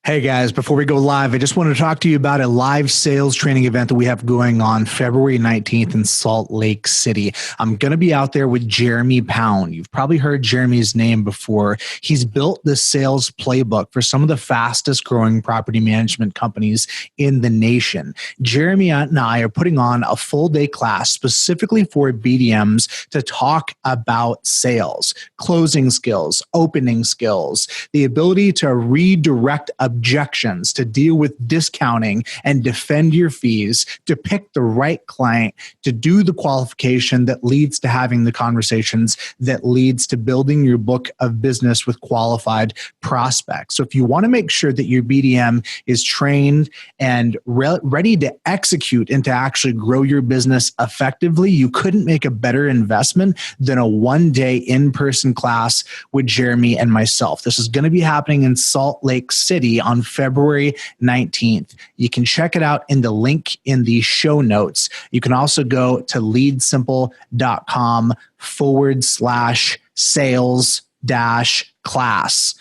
Hey guys, before we go live, I just want to talk to you about a live sales training event that we have going on February 19th in Salt Lake City. I'm going to be out there with Jeremy Pound. You've probably heard Jeremy's name before. He's built the sales playbook for some of the fastest growing property management companies in the nation. Jeremy and I are putting on a full day class specifically for BDMs to talk about sales, closing skills, opening skills, the ability to redirect objections, to deal with discounting and defend your fees, to pick the right client, to do the qualification that leads to having the conversations that leads to building your book of business with qualified prospects. So if you want to make sure that your BDM is trained and ready to execute and to actually grow your business effectively, you couldn't make a better investment than a one-day in-person class with Jeremy and myself. This is going to be happening in Salt Lake City on February 19th. You can check it out in the link in the show notes. You can also go to leadsimple.com/sales-class.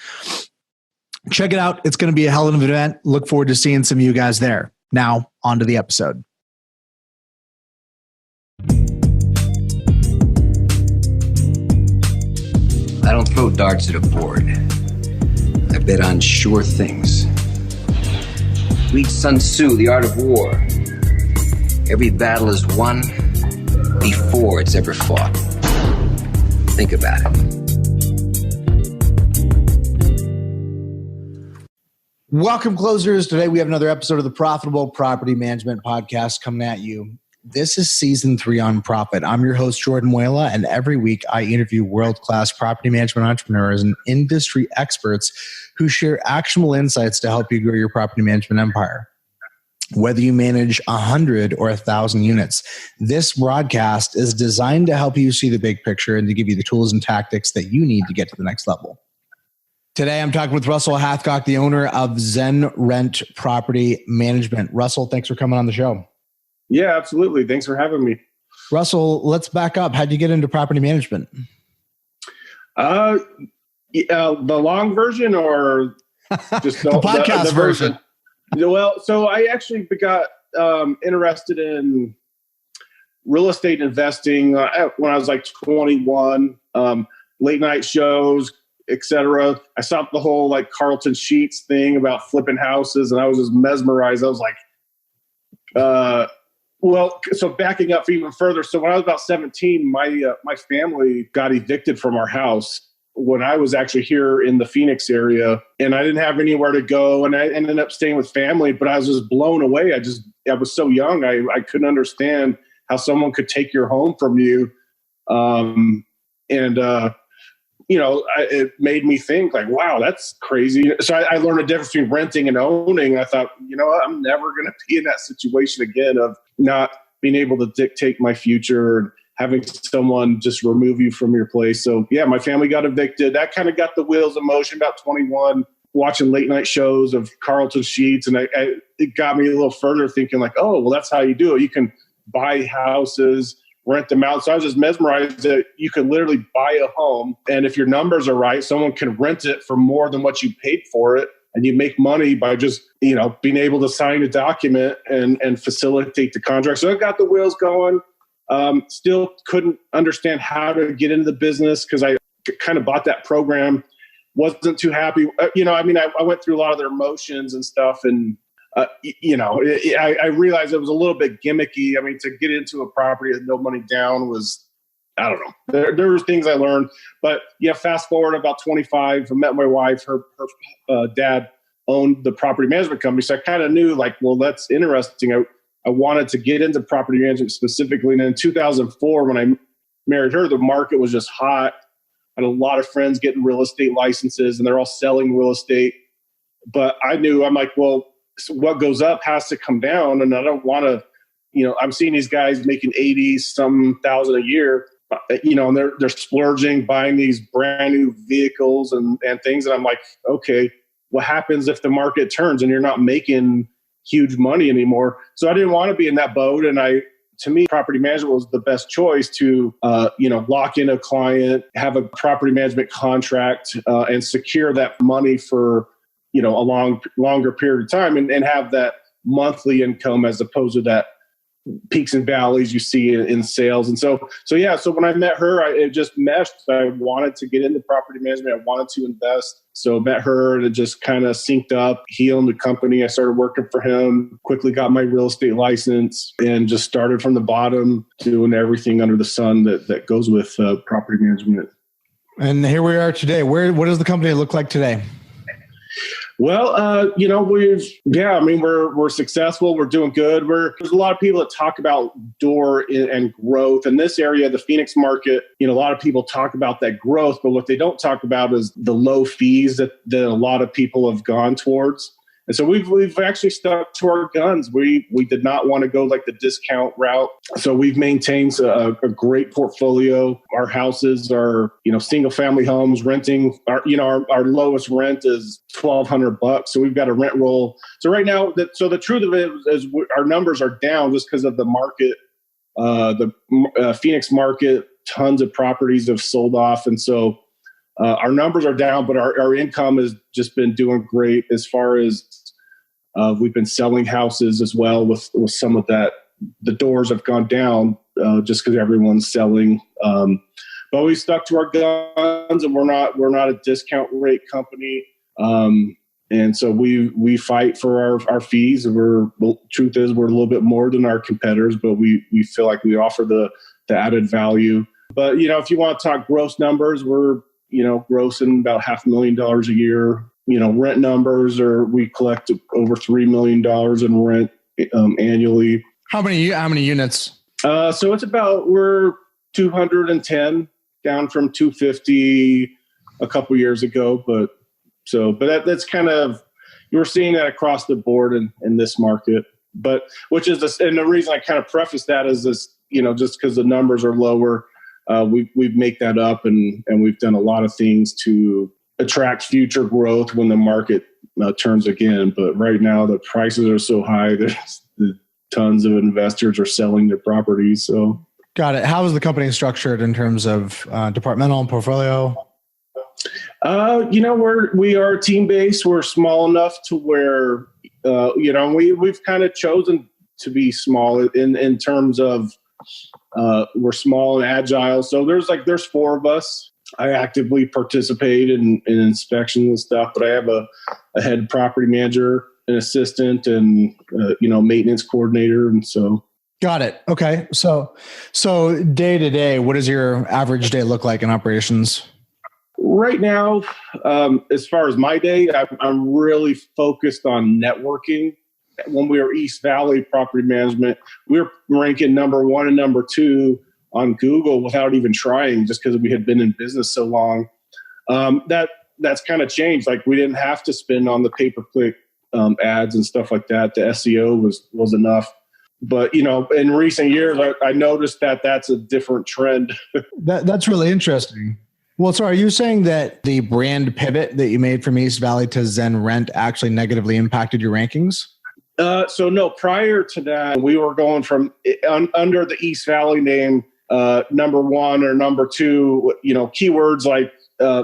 Check it out. It's going to be a hell of an event. Look forward to seeing some of you guys there. Now, on to the episode. I don't throw darts at a board. I bet on sure things. Read Sun Tzu, The Art of War. Every battle is won before it's ever fought. Think about it. Welcome, closers. Today we have another episode of the Profitable Property Management Podcast coming at you. This is season 3 on Profit. I'm your host, Jordan Muela, and every week I interview world-class property management entrepreneurs and industry experts who share actionable insights to help you grow your property management empire. Whether you manage 100 or 1,000 units, this broadcast is designed to help you see the big picture and to give you the tools and tactics that you need to get to the next level. Today, I'm talking with Russell Hathcock, the owner of Zen Rent Property Management. Russell, thanks for coming on the show. Yeah, absolutely. Thanks for having me. Russell, let's back up. How'd you get into property management? The long version or just the podcast version? Well, so I actually got interested in real estate investing when I was like 21, late night shows, etc. I saw the whole like Carlton Sheets thing about flipping houses, and I was just mesmerized. I was like, well, so backing up even further. So when I was about 17, my family got evicted from our house when I was actually here in the Phoenix area, and I didn't have anywhere to go, and I ended up staying with family, but I was just blown away. I was so young. I couldn't understand how someone could take your home from you. It made me think like, wow, that's crazy. So I learned the difference between renting and owning. I thought, I'm never going to be in that situation again of not being able to dictate my future and having someone just remove you from your place. So yeah, my family got evicted. That kind of got the wheels in motion. About 21, watching late night shows of Carlton Sheets. And it got me a little further thinking like, oh, well, that's how you do it. You can buy houses, rent them out. So I was just mesmerized that you could literally buy a home, and if your numbers are right, someone can rent it for more than what you paid for it, and you make money by just being able to sign a document and facilitate the contract. So I got the wheels going. Still couldn't understand how to get into the business because I kind of bought that program, wasn't too happy. I went through a lot of their motions and stuff, and I realized it was a little bit gimmicky. I mean, to get into a property with no money down was, I don't know. There were things I learned, but yeah, fast forward about 25, I met my wife, her dad owned the property management company. So I kind of knew like, well, that's interesting. I wanted to get into property management specifically. And in 2004, when I married her, the market was just hot. I had a lot of friends getting real estate licenses and they're all selling real estate. But I'm like, well, so what goes up has to come down. And I don't want to, I'm seeing these guys making 80-some thousand a year, and they're splurging, buying these brand new vehicles and things. And I'm like, okay, what happens if the market turns and you're not making huge money anymore? So I didn't want to be in that boat. And to me, property management was the best choice to, lock in a client, have a property management contract, and secure that money for, a longer period of time and have that monthly income as opposed to that peaks and valleys you see in sales. And so when I met her, it just meshed. I wanted to get into property management. I wanted to invest. So met her and it just kind of synced up. He owned the company. I started working for him, quickly got my real estate license and just started from the bottom doing everything under the sun that goes with property management. And here we are today. What does the company look like today? Well, we're successful. We're doing good. There's a lot of people that talk about door and growth in this area, the Phoenix market. A lot of people talk about that growth, but what they don't talk about is the low fees that a lot of people have gone towards. And so we've actually stuck to our guns. We did not want to go like the discount route. So we've maintained a great portfolio. Our houses are, single family homes renting. Our lowest rent is $1,200. So we've got a rent roll. So right now, the truth of it is our numbers are down just because of the market, the Phoenix market. Tons of properties have sold off. And so our numbers are down, but our income has just been doing great as far as we've been selling houses as well with some of that. The doors have gone down just because everyone's selling. But we stuck to our guns and we're not a discount rate company. And so we fight for our fees. Truth is we're a little bit more than our competitors, but we feel like we offer the added value. But, if you want to talk gross numbers, we're grossing about $500,000 a year. Rent numbers we collect over $3 million in rent annually. How many units? So it's we're 210 down from 250 a couple years ago. But that's kind of, you're seeing that across the board in this market. But and the reason I kind of preface that is this, just because the numbers are lower. We've make that up and we've done a lot of things to attract future growth when the market turns again. But right now the prices are so high that tons of investors are selling their properties. So got it. How is the company structured in terms of departmental and portfolio? We are team based. We're small enough to where we've kind of chosen to be small in terms of we're small and agile. So there's 4 of us. I actively participate in inspections and stuff, but I have a head property manager, an assistant, and maintenance coordinator. And so, got it. Okay. So day to day, what does your average day look like in operations? Right now, as far as my day, I'm really focused on networking. When we were East Valley Property Management, we were ranking number 1 and number 2 on Google without even trying, just because we had been in business so long. That's kind of changed. Like we didn't have to spend on the pay-per-click ads and stuff like that. The SEO was enough. But in recent years, I noticed that's a different trend. That's really interesting. Well, so are you saying that the brand pivot that you made from East Valley to Zen Rent actually negatively impacted your rankings? So no, prior to that, we were going from under the East Valley name, number 1 or number 2, keywords like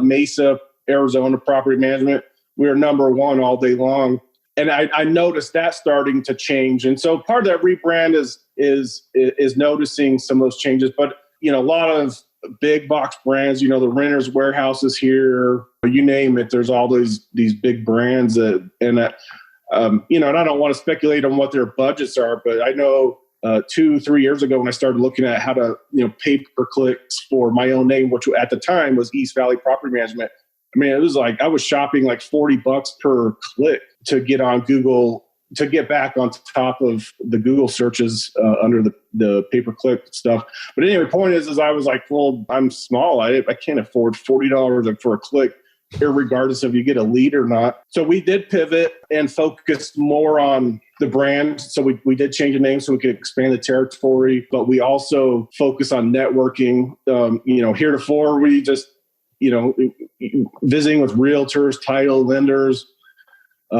Mesa, Arizona property management. We were number 1 all day long. And I noticed that starting to change. And so part of that rebrand is noticing some of those changes. But, a lot of big box brands, the Renters Warehouses here, you name it, there's all these big brands and I don't want to speculate on what their budgets are, but I know 2-3 years ago when I started looking at how to, pay-per-clicks for my own name, which at the time was East Valley Property Management. I mean, it was like I was shopping like $40 per click to get on Google, to get back on top of the Google searches under the pay-per-click stuff. But anyway, the point is I was like, well, I'm small. I can't afford $40 for a click, irregardless if you get a lead or not. So we did pivot and focus more on the brand. So we did change the name so we could expand the territory, but we also focus on networking. Heretofore we just, visiting with realtors, title lenders,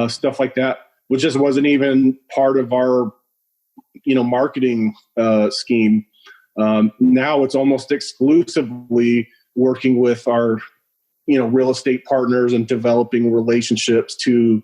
stuff like that, which just wasn't even part of our, marketing scheme. Now it's almost exclusively working with our real estate partners and developing relationships to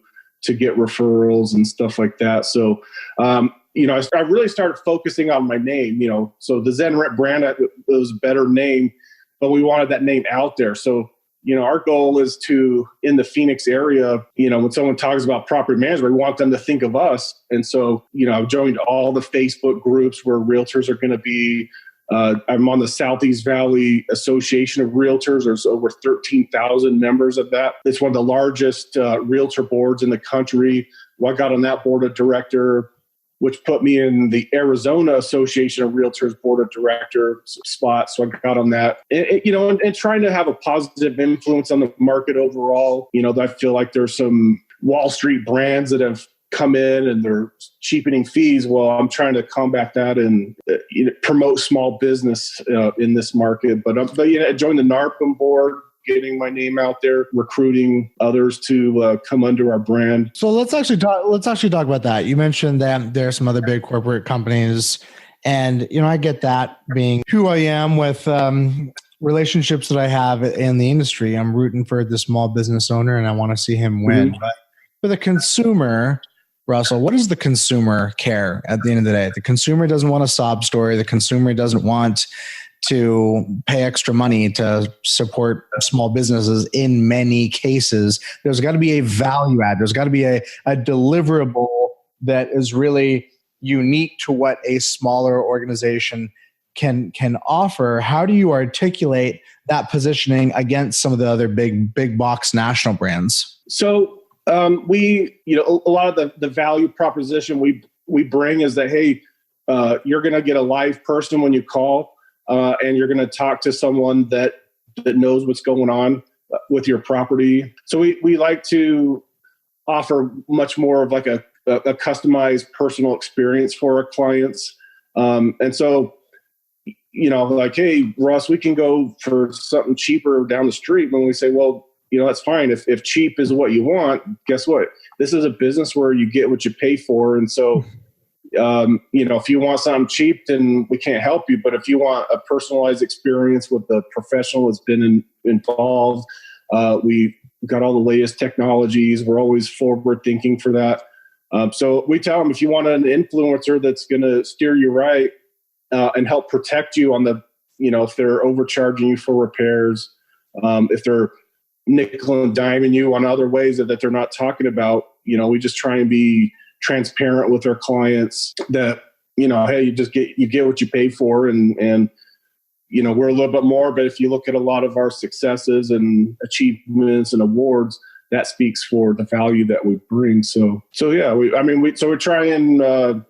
get referrals and stuff like that. So, I really started focusing on my name, so the Zen Rent brand was a better name, but we wanted that name out there. So, our goal is to, in the Phoenix area, when someone talks about property management, we want them to think of us. And so, I've joined all the Facebook groups where realtors are going to be. I'm on the Southeast Valley Association of Realtors. There's over 13,000 members of that. It's one of the largest realtor boards in the country. Well, I got on that board of director, which put me in the Arizona Association of Realtors Board of Director spot. So I got on that, and trying to have a positive influence on the market overall. I feel like there's some Wall Street brands that have come in and they're cheapening fees. Well, I'm trying to combat that and promote small business in this market. But I joined the NARPM board, getting my name out there, recruiting others to come under our brand. So let's actually talk about that. You mentioned that there are some other big corporate companies, and I get that being who I am with relationships that I have in the industry. I'm rooting for the small business owner, and I want to see him win. Mm-hmm. But for the consumer, Russell, what does the consumer care at the end of the day? The consumer doesn't want a sob story. The consumer doesn't want to pay extra money to support small businesses. In many cases, there's got to be a value add. There's got to be a deliverable that is really unique to what a smaller organization can offer. How do you articulate that positioning against some of the other big box national brands? So we, a lot of the value proposition we bring is that, hey, you're going to get a live person when you call. And you're going to talk to someone that knows what's going on with your property. So we like to offer much more of like a customized personal experience for our clients. And so, like, hey, Russ, we can go for something cheaper down the street. When we say, well, that's fine. If cheap is what you want, guess what? This is a business where you get what you pay for. And so, if you want something cheap, then we can't help you. But if you want a personalized experience with a professional that's been involved, we've got all the latest technologies. We're always forward thinking for that. So we tell them, if you want an influencer that's going to steer you right and help protect you on the, if they're overcharging you for repairs, if they're nickel and diming you on other ways that they're not talking about, we just try and be transparent with our clients that, hey, you get what you pay for. And we're a little bit more, but if you look at a lot of our successes and achievements and awards, that speaks for the value that we bring. So yeah, we try and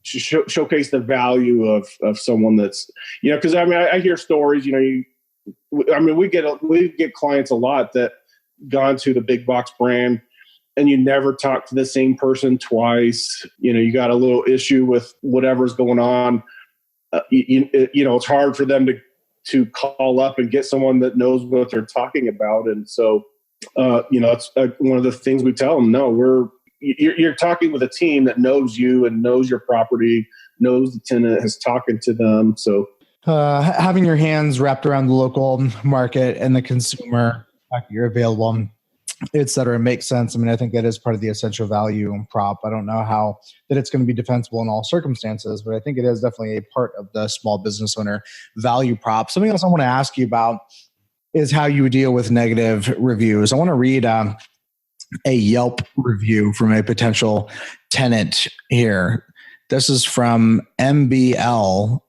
showcase the value of someone that's, cause I hear stories, we get clients a lot that gone to the big box brand, and you never talk to the same person twice. You got a little issue with whatever's going on. It's hard for them to call up and get someone that knows what they're talking about. And so, it's one of the things we tell them. No, you're talking with a team that knows you and knows your property, knows the tenant, has talking to them. So having your hands wrapped around the local market and the consumer, you're available, et cetera, makes sense. I think that is part of the essential value prop. I don't know how that it's going to be defensible in all circumstances, but I think it is definitely a part of the small business owner value prop. Something else I want to ask you about is how you deal with negative reviews. I want to read a Yelp review from a potential tenant here. This is from MBL,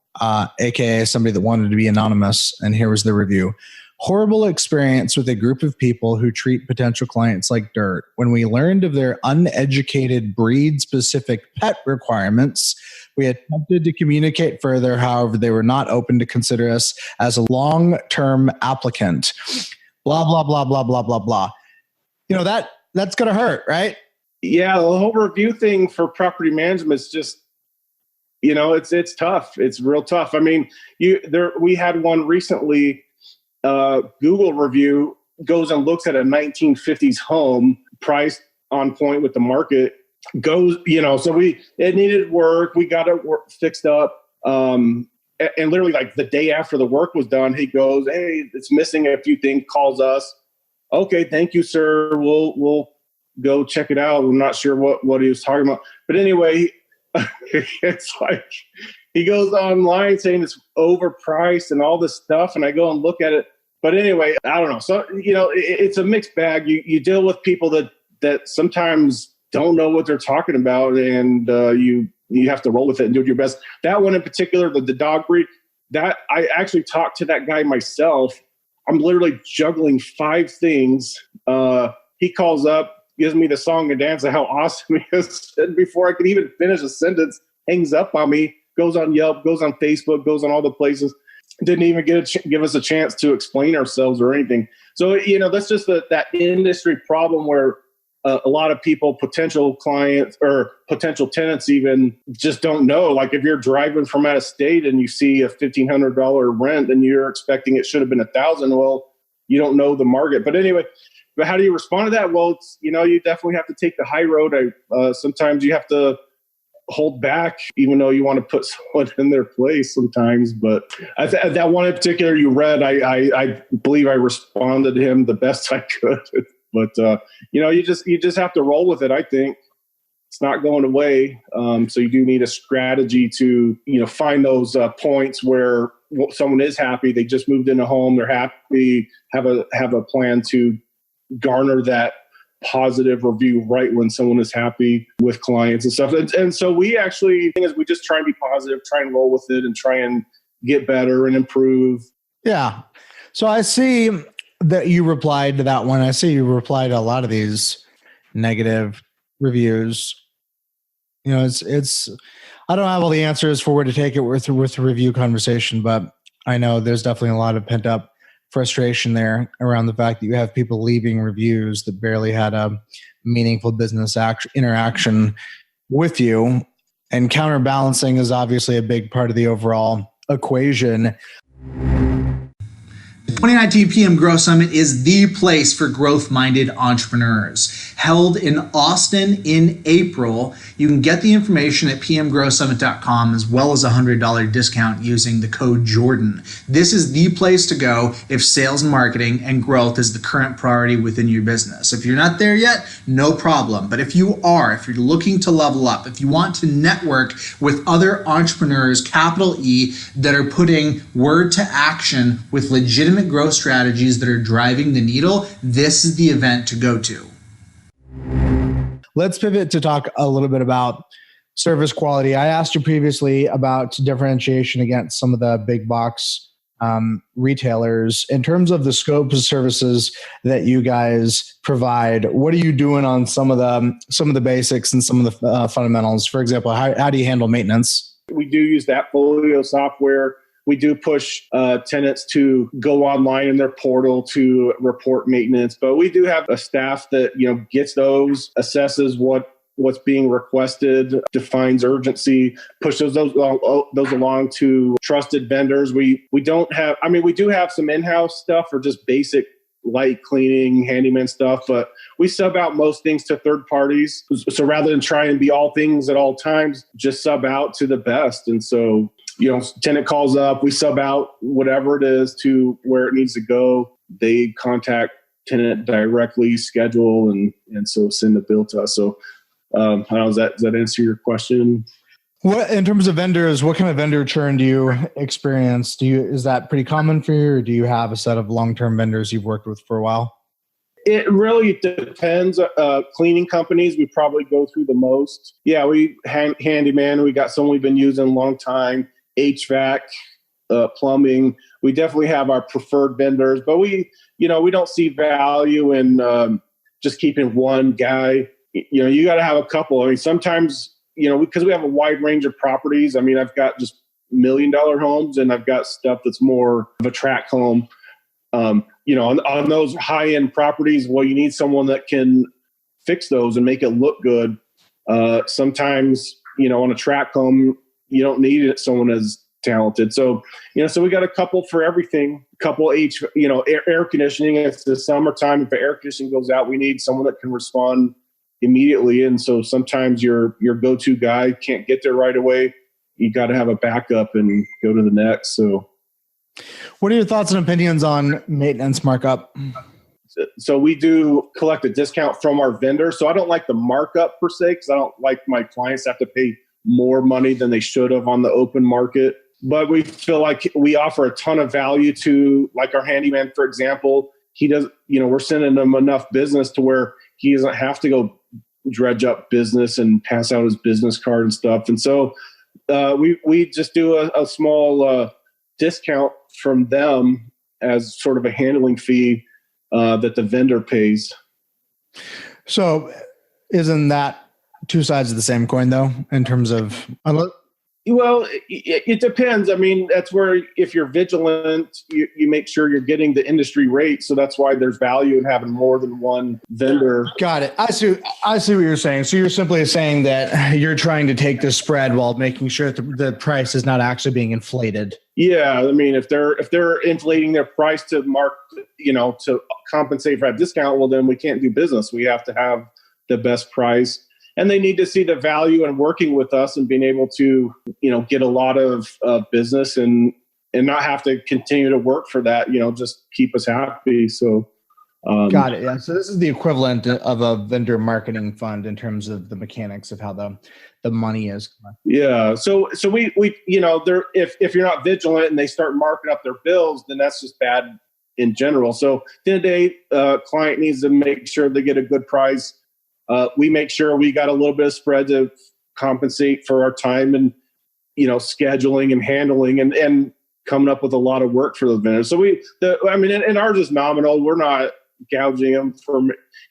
aka somebody that wanted to be anonymous. And here was the review. Horrible experience with a group of people who treat potential clients like dirt. When we learned of their uneducated breed-specific pet requirements, we attempted to communicate further. However, they were not open to consider us as a long-term applicant. Blah, blah, blah, blah, blah, blah, blah. That's going to hurt, right? Yeah, the whole review thing for property management is just, it's tough. It's real tough. We had one recently. Google review goes and looks at a 1950s home priced on point with the market. So it needed work. We got it fixed up. and literally like the day after the work was done, he goes, "Hey, it's missing a few things," calls us. "Okay, thank you, sir. We'll go check it out." I'm not sure what he was talking about. But anyway, it's like he goes online saying it's overpriced and all this stuff. And I go and look at it. But anyway, I don't know. So, it's a mixed bag. You deal with people that sometimes don't know what they're talking about, and you have to roll with it and do your best. That one in particular, the dog breed, that I actually talked to that guy myself. I'm literally juggling 5 things. He calls up, gives me the song and dance of how awesome he is. And before I could even finish a sentence, hangs up on me, goes on Yelp, goes on Facebook, goes on all the places. Didn't even give us a chance to explain ourselves or anything. So, that's just that industry problem where a lot of people, potential clients or potential tenants even just don't know. Like if you're driving from out of state and you see a $1,500 rent and you're expecting it should have been $1,000, well, you don't know the market. But anyway, but how do you respond to that? Well, it's, you definitely have to take the high road. Sometimes you have to hold back, even though you want to put someone in their place sometimes. But that one in particular you read, I believe I responded to him the best I could. But you just have to roll with it. I think it's not going away. So you do need a strategy to find those points where someone is happy. They just moved in a home. They're happy. Have a plan to garner that positive review right when someone is happy with clients and stuff. And so we actually, the thing is, we just try and be positive, try and roll with it, and try and get better and improve. Yeah. So I see that you replied to that one. I see you replied to a lot of these negative reviews. It's I don't have all the answers for where to take it with the review conversation, but I know there's definitely a lot of pent up frustration there around the fact that you have people leaving reviews that barely had a meaningful business interaction with you. And counterbalancing is obviously a big part of the overall equation. The 2019 PM Growth Summit is the place for growth-minded entrepreneurs. Held in Austin in April, you can get the information at pmgrowsummit.com as well as a $100 discount using the code Jordan. This is the place to go if sales and marketing and growth is the current priority within your business. If you're not there yet, no problem. But if you're looking to level up, if you want to network with other entrepreneurs, capital E, that are putting word to action with legitimate growth strategies that are driving the needle, this is the event to go to. Let's pivot to talk a little bit about service quality. I asked you previously about differentiation against some of the big box retailers. In terms of the scope of services that you guys provide, what are you doing on some of the basics and some of the fundamentals? For example, how do you handle maintenance? We do use that Folio software. We do push tenants to go online in their portal to report maintenance, but we do have a staff that gets those, assesses what's being requested, defines urgency, pushes those along to trusted vendors. We do have some in-house stuff or just basic light cleaning, handyman stuff, but we sub out most things to third parties. So rather than try and be all things at all times, just sub out to the best. And so tenant calls up, we sub out whatever it is to where it needs to go. They contact tenant directly, schedule, and so send the bill to us. So does that answer your question? What, in terms of vendors, what kind of vendor churn do you experience? Is that pretty common for you, or do you have a set of long-term vendors you've worked with for a while? It really depends. Cleaning companies, we probably go through the most. Yeah, we handyman, we got someone we've been using a long time. HVAC, plumbing. We definitely have our preferred vendors, but we don't see value in just keeping one guy. You got to have a couple. I mean, sometimes, because we have a wide range of properties. I mean, I've got just $1 million homes, and I've got stuff that's more of a tract home. On those high-end properties, well, you need someone that can fix those and make it look good. Sometimes, on a tract home, you don't need someone as talented. So, so we got a couple for everything. Couple air conditioning. It's the summertime. If the air conditioning goes out, we need someone that can respond immediately. And so sometimes your go-to guy can't get there right away. you got to have a backup and go to the next. So what are your thoughts and opinions on maintenance markup? So we do collect a discount from our vendor. So I don't like the markup per se, because I don't like my clients to have to pay more money than they should have on the open market. But we feel like we offer a ton of value to, like, our handyman, for example. He does, we're sending him enough business to where he doesn't have to go dredge up business and pass out his business card and stuff. And so we just do a small discount from them as sort of a handling fee that the vendor pays. So isn't that two sides of the same coin, though, in terms of... Well, it depends. I mean, that's where, if you're vigilant, you make sure you're getting the industry rate. So that's why there's value in having more than one vendor. Got it. I see what you're saying. So you're simply saying that you're trying to take the spread while making sure that the price is not actually being inflated. Yeah, I mean, if they're inflating their price to to compensate for that discount, well, then we can't do business. We have to have the best price. And they need to see the value in working with us and being able to, get a lot of business and not have to continue to work for that, just keep us happy. So, got it. Yeah. So this is the equivalent of a vendor marketing fund in terms of the mechanics of how the money is. Yeah. So we if you're not vigilant and they start marking up their bills, then that's just bad in general. So at the end of the day, client needs to make sure they get a good price. We make sure we got a little bit of spread to compensate for our time and, scheduling and handling and coming up with a lot of work for the vendors. So and ours is nominal. We're not gouging them for,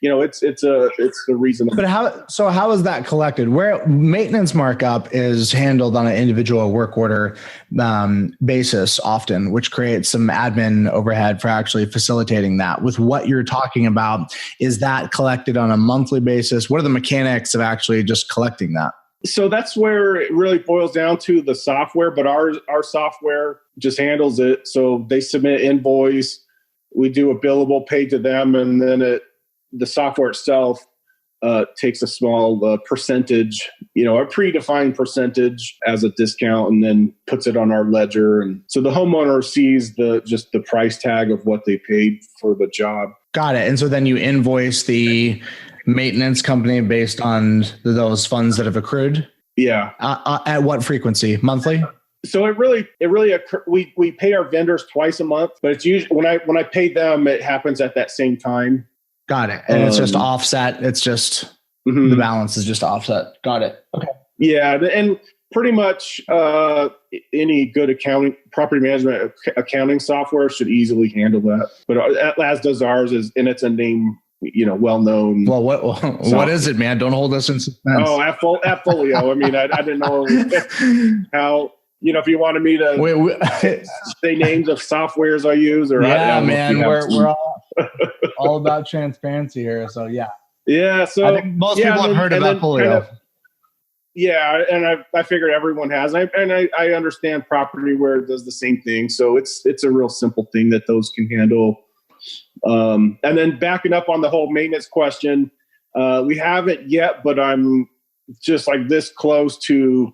it's the reason. But how is that collected? Where maintenance markup is handled on an individual work order basis often, which creates some admin overhead for actually facilitating that. With what you're talking about, is that collected on a monthly basis? What are the mechanics of actually just collecting that? So that's where it really boils down to the software, but our software just handles it. So they submit invoice, we do a billable paid to them, and then the software itself takes a small percentage, a predefined percentage as a discount, and then puts it on our ledger. And so the homeowner sees just the price tag of what they paid for the job. Got it. And so then you invoice the maintenance company based on those funds that have accrued? Yeah. At what frequency? Monthly? So it really we pay our vendors twice a month, but it's usually when I pay them, it happens at that same time. Got it. And it's just offset. It's just the balance is just offset. Got it. Okay. Yeah, and pretty much any good property management accounting software should easily handle that. But as does ours, and it's a name, well known. Well, what is it, man? Don't hold us in suspense. Oh, Appfolio. I mean, I didn't know how. If you wanted me to say names of softwares I use, or man, we're all about transparency here. So yeah. So I think most people have heard of Appfolio. And I figured everyone has. I understand Propertyware does the same thing. So it's a real simple thing that those can handle. And then backing up on the whole maintenance question, we haven't yet, but I'm just like this close to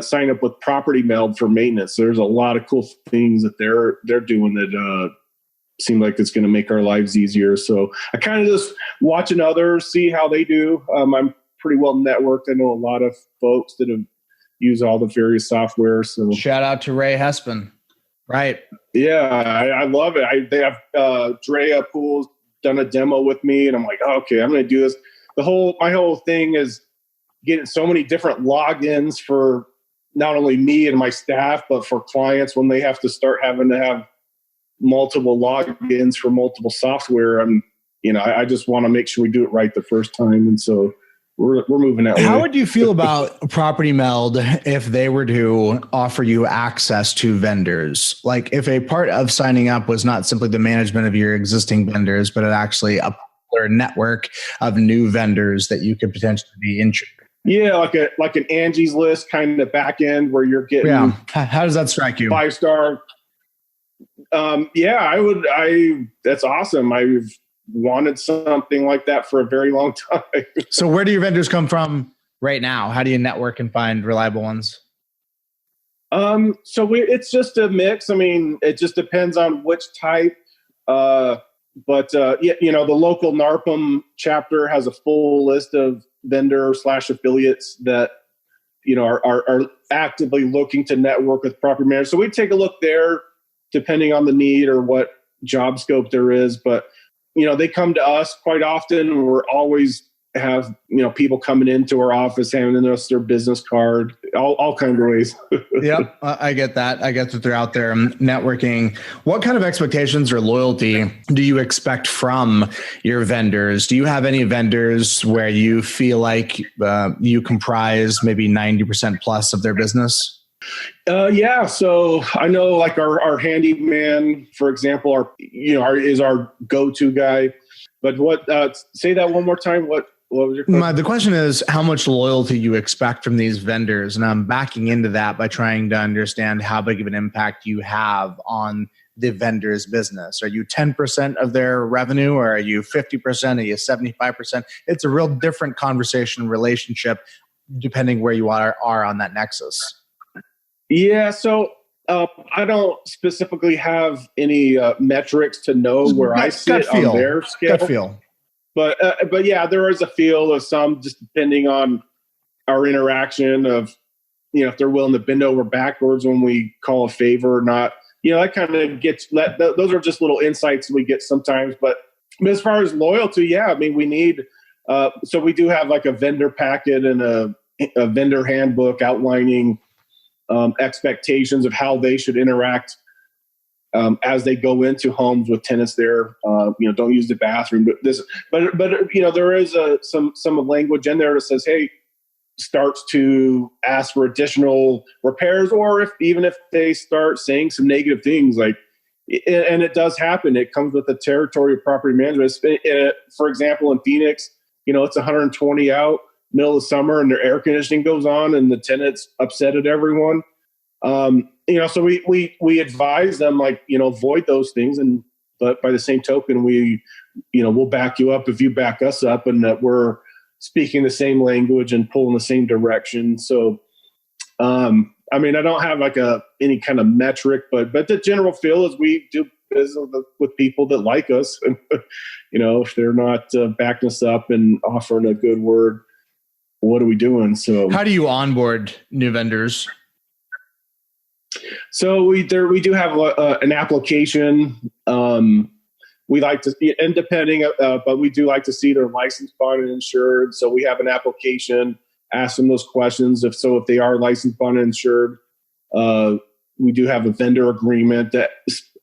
sign up with Property Meld for maintenance. There's a lot of cool things that they're doing that seem like it's going to make our lives easier. So I kind of just watching others, see how they do. I'm pretty well networked. I know a lot of folks that have used all the various software. So shout out to Ray Hespin. Right. Yeah, I love it. They have Drea Pools done a demo with me, and I'm like, okay, I'm going to do this. My whole thing is getting so many different logins for not only me and my staff, but for clients when they have to start having to have multiple logins for multiple software. I just want to make sure we do it right the first time. And so we're moving that way. How would you feel about Property Meld if they were to offer you access to vendors? Like if a part of signing up was not simply the management of your existing vendors, but actually a network of new vendors that you could potentially be interested. Yeah, like an Angie's List kind of back end where you're getting. Yeah. How does that strike you? 5-star. I would. That's awesome. I've wanted something like that for a very long time. So where do your vendors come from right now? How do you network and find reliable ones? It's just a mix. I mean, it just depends on which type. Yeah, the local NARPM chapter has a full list of vendor/affiliates that, are actively looking to network with property managers. So we take a look there, depending on the need or what job scope there is. But, they come to us quite often. We're always have, people coming into our office, handing us their business card, all kinds of ways. Yep. I get that. I get that they're out there networking. What kind of expectations or loyalty do you expect from your vendors? Do you have any vendors where you feel like you comprise maybe 90% plus of their business? Yeah. So I know like our handyman, for example, is our go-to guy. But say that one more time. What was your question? The question is how much loyalty you expect from these vendors. And I'm backing into that by trying to understand how big of an impact you have on the vendor's business. Are you 10% of their revenue, or are you 50%? Are you 75%? It's a real different conversation relationship depending where you are on that nexus. Yeah. So I don't specifically have any metrics to know where I sit on their scale. Gut feel. But yeah, there is a feel of some, just depending on our interaction of, if they're willing to bend over backwards when we call a favor or not. That kind of those are just little insights we get sometimes. But as far as loyalty, yeah, I mean, we need, so we do have like a vendor packet and a vendor handbook outlining expectations of how they should interact as they go into homes with tenants there. Don't use the bathroom, but there is some language in there that says, hey, starts to ask for additional repairs, or even if they start saying some negative things, like, and it does happen. It comes with the territory of property management. For example, in Phoenix, it's 120 out, middle of summer, and their air conditioning goes on, and the tenant's upset at everyone. So we advise them, like, avoid those things. But by the same token, we'll back you up if you back us up, and that we're speaking the same language and pulling the same direction. So, I mean, I don't have like any kind of metric, but the general feel is we do business with people that like us, and, if they're not backing us up and offering a good word, what are we doing? So how do you onboard new vendors? So we do have an application. We like to, and depending, but we do like to see their license, bond, and insured. So we have an application, ask them those questions. If they are licensed, bond, and insured, we do have a vendor agreement that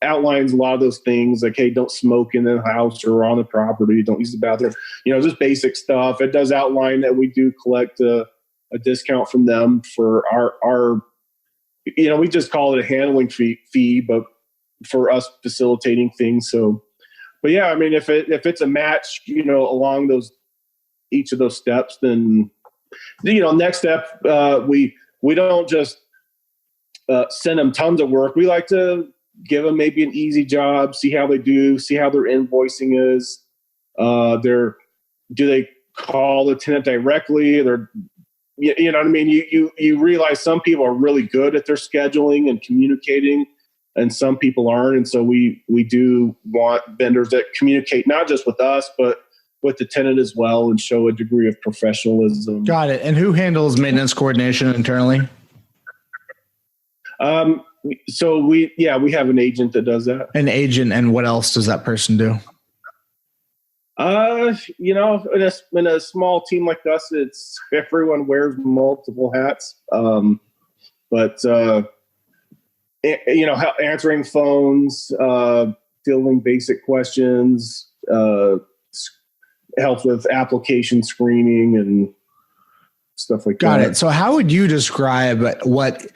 outlines a lot of those things, like, hey, don't smoke in the house or on the property, don't use the bathroom, just basic stuff. It does outline that we do collect a discount from them for our we just call it a handling fee, but for us facilitating things. So, but yeah, I mean, if it's a match, along each of those steps, then, next step, we don't just send them tons of work. We like to give them maybe an easy job, see how they do, see how their invoicing is. Do they call the tenant directly? You know what I mean? You realize some people are really good at their scheduling and communicating, and some people aren't. And so we do want vendors that communicate not just with us, but with the tenant as well, and show a degree of professionalism. Got it. And who handles maintenance coordination internally? So we have an agent that does that. An agent, and what else does that person do? In a small team like us, it's everyone wears multiple hats. Answering phones, fielding basic questions, help with application screening and stuff like that. Got it. So how would you describe what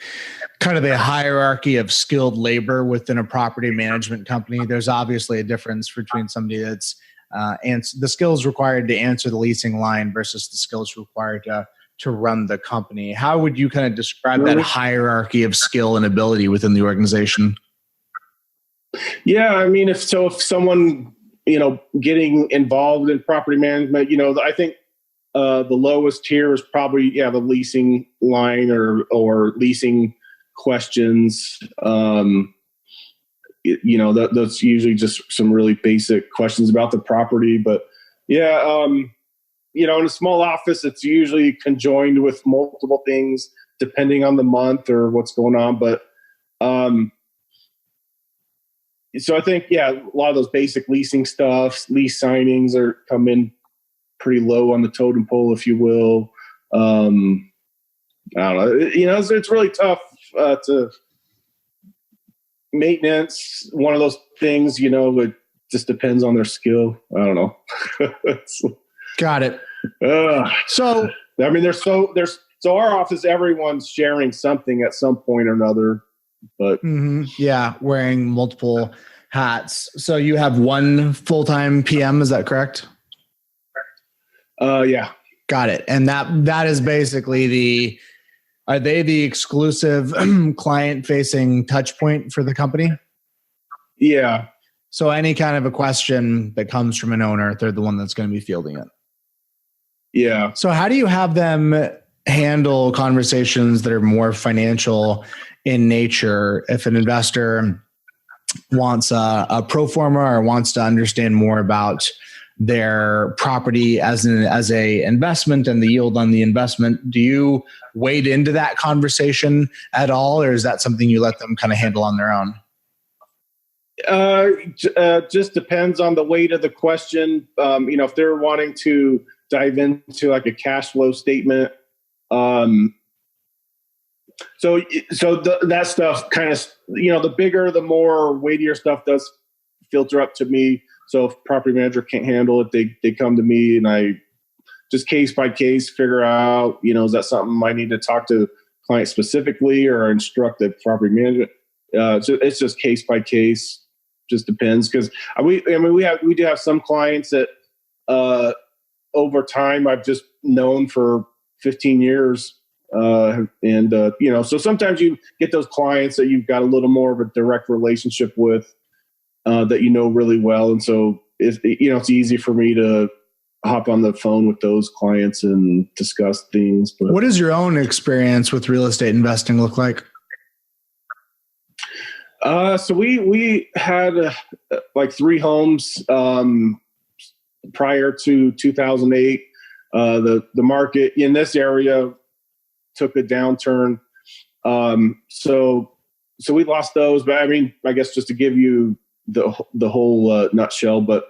kind of a hierarchy of skilled labor within a property management company? There's obviously a difference between somebody that's and the skills required to answer the leasing line versus the skills required to run the company. How would you kind of describe that hierarchy of skill and ability within the organization? Yeah, I mean, if someone, getting involved in property management, I think the lowest tier is probably, the leasing line or leasing questions. That's usually just some really basic questions about the property. But yeah, in a small office, it's usually conjoined with multiple things depending on the month or what's going on. But so I think, a lot of those basic leasing stuff, lease signings come in pretty low on the totem pole, if you will. I don't know. It's really tough to maintenance. One of those things, it just depends on their skill. I don't know. Got it. So I mean, so our office, everyone's sharing something at some point or another. But wearing multiple hats. So you have one full-time PM, is that correct? Yeah. Got it. And that is basically are they the exclusive client-facing touch point for the company? Yeah. So any kind of a question that comes from an owner, they're the one that's going to be fielding it. Yeah. So how do you have them handle conversations that are more financial in nature? If an investor wants a pro forma or wants to understand more about their property as a investment and the yield on the investment, do you wade into that conversation at all, or is that something you let them kind of handle on their own? Just depends on the weight of the question. If they're wanting to dive into like a cash flow statement, that stuff kind of, the bigger, the more weightier stuff does filter up to me. So if property manager can't handle it, they come to me, and I just case by case figure out, is that something I need to talk to client specifically or instruct the property manager? So it's just case by case, just depends. Because we do have some clients that over time I've just known for 15 years. So sometimes you get those clients that you've got a little more of a direct relationship with, that really well. And so it's easy for me to hop on the phone with those clients and discuss things. But what does your own experience with real estate investing look like? So we had like 3 homes prior to 2008. The market in this area took a downturn. So we lost those, but I guess just to give you the whole nutshell, but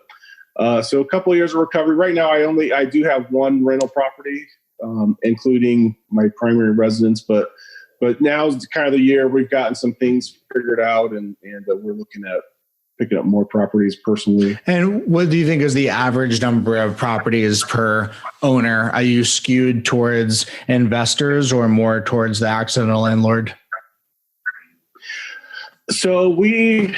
so a couple of years of recovery. Right now, I do have one rental property, including my primary residence, but now is kind of the year we've gotten some things figured out, and we're looking at picking up more properties personally. And what do you think is the average number of properties per owner? Are you skewed towards investors or more towards the accidental landlord? So we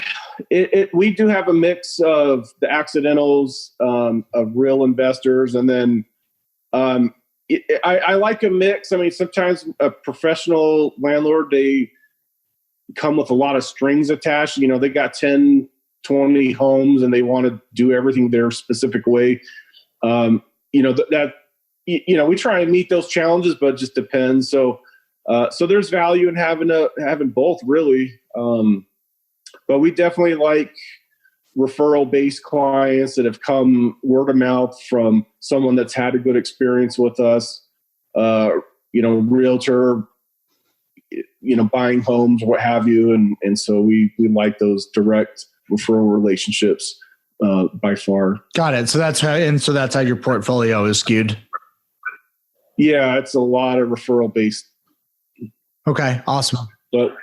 do have a mix of the accidentals, of real investors, and then I like a mix. Sometimes a professional landlord, they come with a lot of strings attached. They got 10, 20 homes and they want to do everything their specific way. We try and meet those challenges, but it just depends. So there's value in having both, really. But we definitely like referral-based clients that have come word of mouth from someone that's had a good experience with us, realtor, buying homes, what have you. And so we like those direct referral relationships by far. Got it. So that's how your portfolio is skewed. Yeah, it's a lot of referral-based. Okay, awesome. But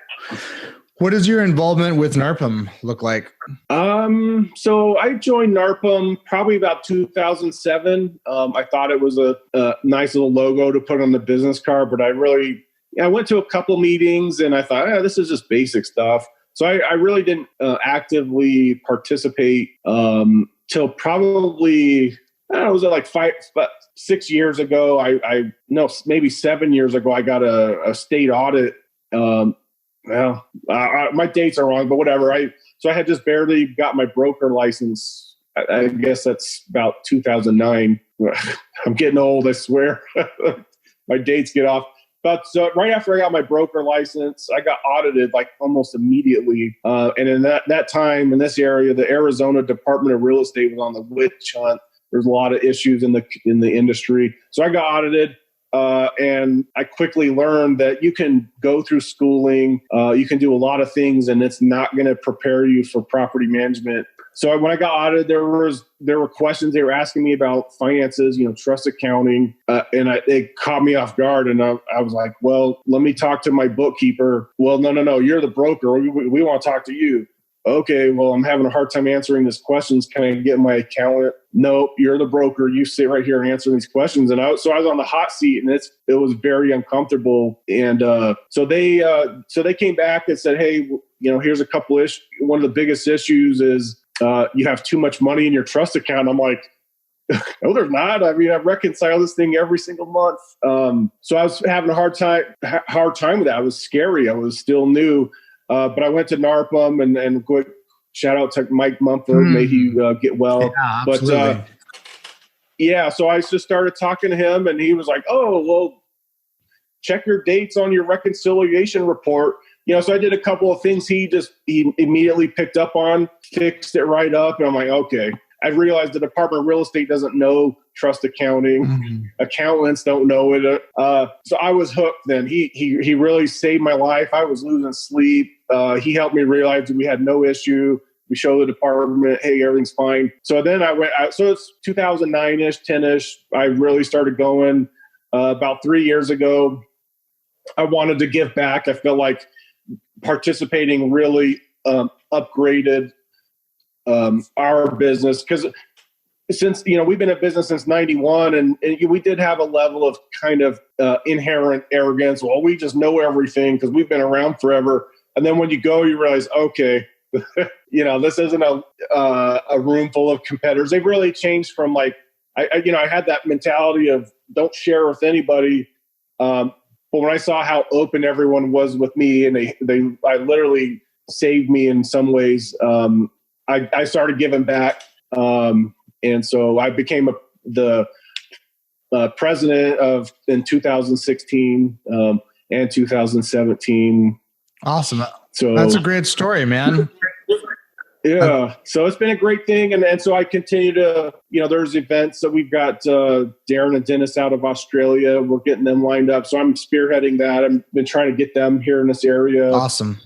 what does your involvement with NARPM look like? So I joined NARPM probably about 2007. I thought it was a nice little logo to put on the business card, but I went to a couple meetings and I thought, this is just basic stuff. So I really didn't actively participate till probably, was it like 6 years ago? Maybe 7 years ago, I got a state audit. My dates are wrong, but whatever. So I had just barely got my broker license. I guess that's about 2009. I'm getting old, I swear. My dates get off. So right after I got my broker license, I got audited like almost immediately. And in that time in this area, the Arizona Department of Real Estate was on the witch hunt. There's a lot of issues in the industry. So I got audited. And I quickly learned that you can go through schooling, you can do a lot of things, and it's not going to prepare you for property management. So when I got audited, there were questions they were asking me about finances, trust accounting, and it caught me off guard. And I was like, well, let me talk to my bookkeeper. Well, no, you're the broker. We want to talk to you. Okay, well, I'm having a hard time answering these questions. Can I get my accountant? Nope, you're the broker. You sit right here and answer these questions. And so I was on the hot seat, and it was very uncomfortable. And so they came back and said, hey, here's a couple issues. One of the biggest issues is you have too much money in your trust account. I'm like, no, there's not. I mean, I reconcile this thing every single month. So I was having a hard time with that. It was scary. I was still new. But I went to NARPM and quick shout out to Mike Mumford. May he get well. Yeah, absolutely. But so I just started talking to him, and he was like, oh, well, check your dates on your reconciliation report. So I did a couple of things he immediately picked up on, fixed it right up. And I'm like, okay. I realized the Department of Real Estate doesn't know trust accounting. Mm-hmm. Accountants don't know it. So I was hooked then. He really saved my life. I was losing sleep. He helped me realize that we had no issue. We showed the department, hey, everything's fine. So then so it's 2009-ish, 10-ish. I really started going about 3 years ago. I wanted to give back. I felt like participating really upgraded our business, because since we've been in business since 91, and we did have a level of kind of inherent arrogance. Well, we just know everything because we've been around forever. And then when you go, you realize, okay, this isn't a room full of competitors. They've really changed from like I had that mentality of don't share with anybody. But when I saw how open everyone was with me, and I literally saved me in some ways. I started giving back, and so I became the president in 2016 and 2017. Awesome. So that's a great story, man. Yeah. So it's been a great thing. And so I continue to, there's events that we've got Darren and Dennis out of Australia. We're getting them lined up. So I'm spearheading that. I've been trying to get them here in this area. Awesome.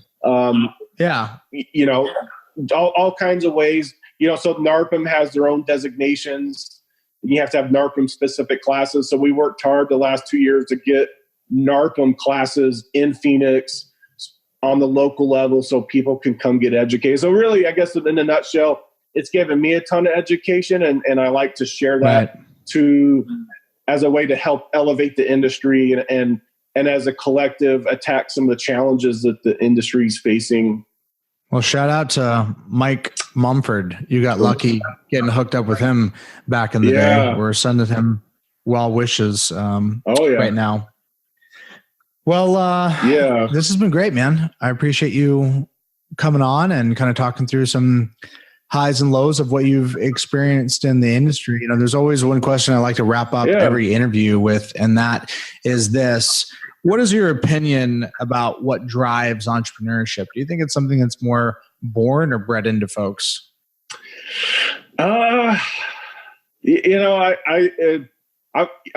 Yeah. All kinds of ways, so NARPM has their own designations. You have to have NARPM specific classes. So we worked hard the last 2 years to get NARPM classes in Phoenix on the local level so people can come get educated. So really, I guess in a nutshell, it's given me a ton of education, and I like to share that as a way to help elevate the industry and as a collective attack some of the challenges that the industry is facing. Well, shout out to Mike Mumford. You got lucky getting hooked up with him back in the day. We're sending him well wishes right now. Well, this has been great, man. I appreciate you coming on and kind of talking through some highs and lows of what you've experienced in the industry. There's always one question I like to wrap up every interview with, and that is this. What is your opinion about what drives entrepreneurship? Do you think it's something that's more born or bred into folks? I'm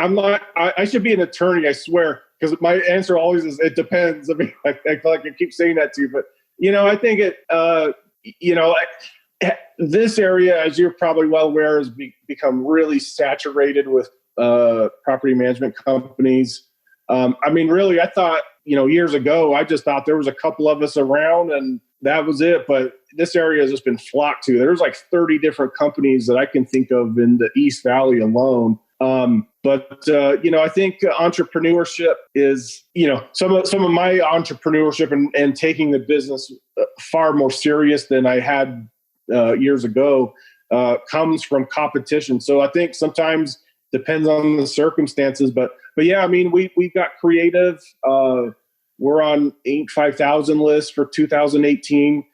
not. I should be an attorney, I swear, because my answer always is it depends. I mean, I feel like I keep saying that to you, but I think this area, as you're probably well aware, has become really saturated with property management companies. Really, I thought, years ago, I just thought there was a couple of us around and that was it. But this area has just been flocked to. There's like 30 different companies that I can think of in the East Valley alone. I think entrepreneurship is, some of my entrepreneurship and taking the business far more serious than I had years ago comes from competition. So I think sometimes depends on the circumstances, but yeah, we got creative. We're on Inc. 5000 list for 2018.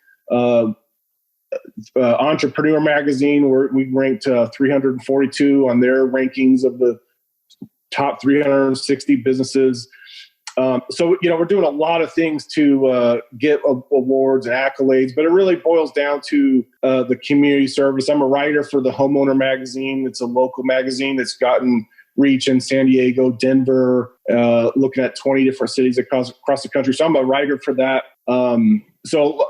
Entrepreneur Magazine, we ranked 342 on their rankings of the top 360 businesses. So, we're doing a lot of things to get awards and accolades, but it really boils down to the community service. I'm a writer for the Homeowner Magazine. It's a local magazine that's gotten reach in San Diego, Denver, looking at 20 different cities across the country. So I'm a writer for that. So,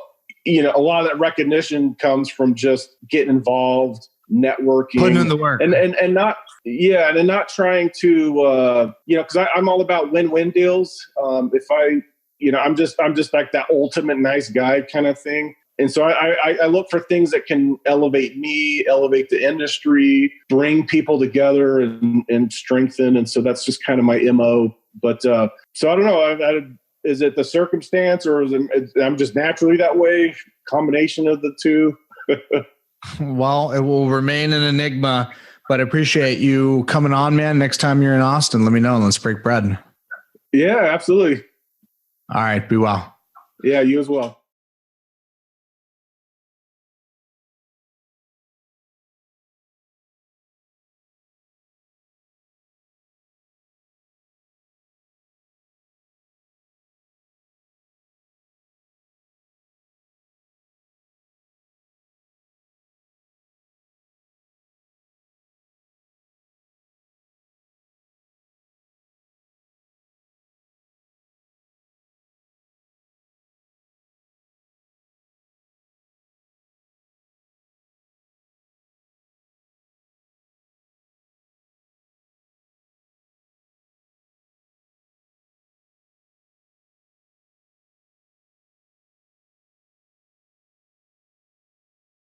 a lot of that recognition comes from just getting involved, networking, putting in the work, and not trying to because I'm all about win-win deals. If I'm just like that ultimate nice guy kind of thing. And so I look for things that can elevate me, elevate the industry, bring people together and strengthen. And so that's just kind of my MO. But so I don't know. Is it the circumstance, or I'm just naturally that way? Combination of the two. Well, it will remain an enigma, but I appreciate you coming on, man. Next time you're in Austin, let me know and let's break bread. Yeah, absolutely. All right. Be well. Yeah, you as well.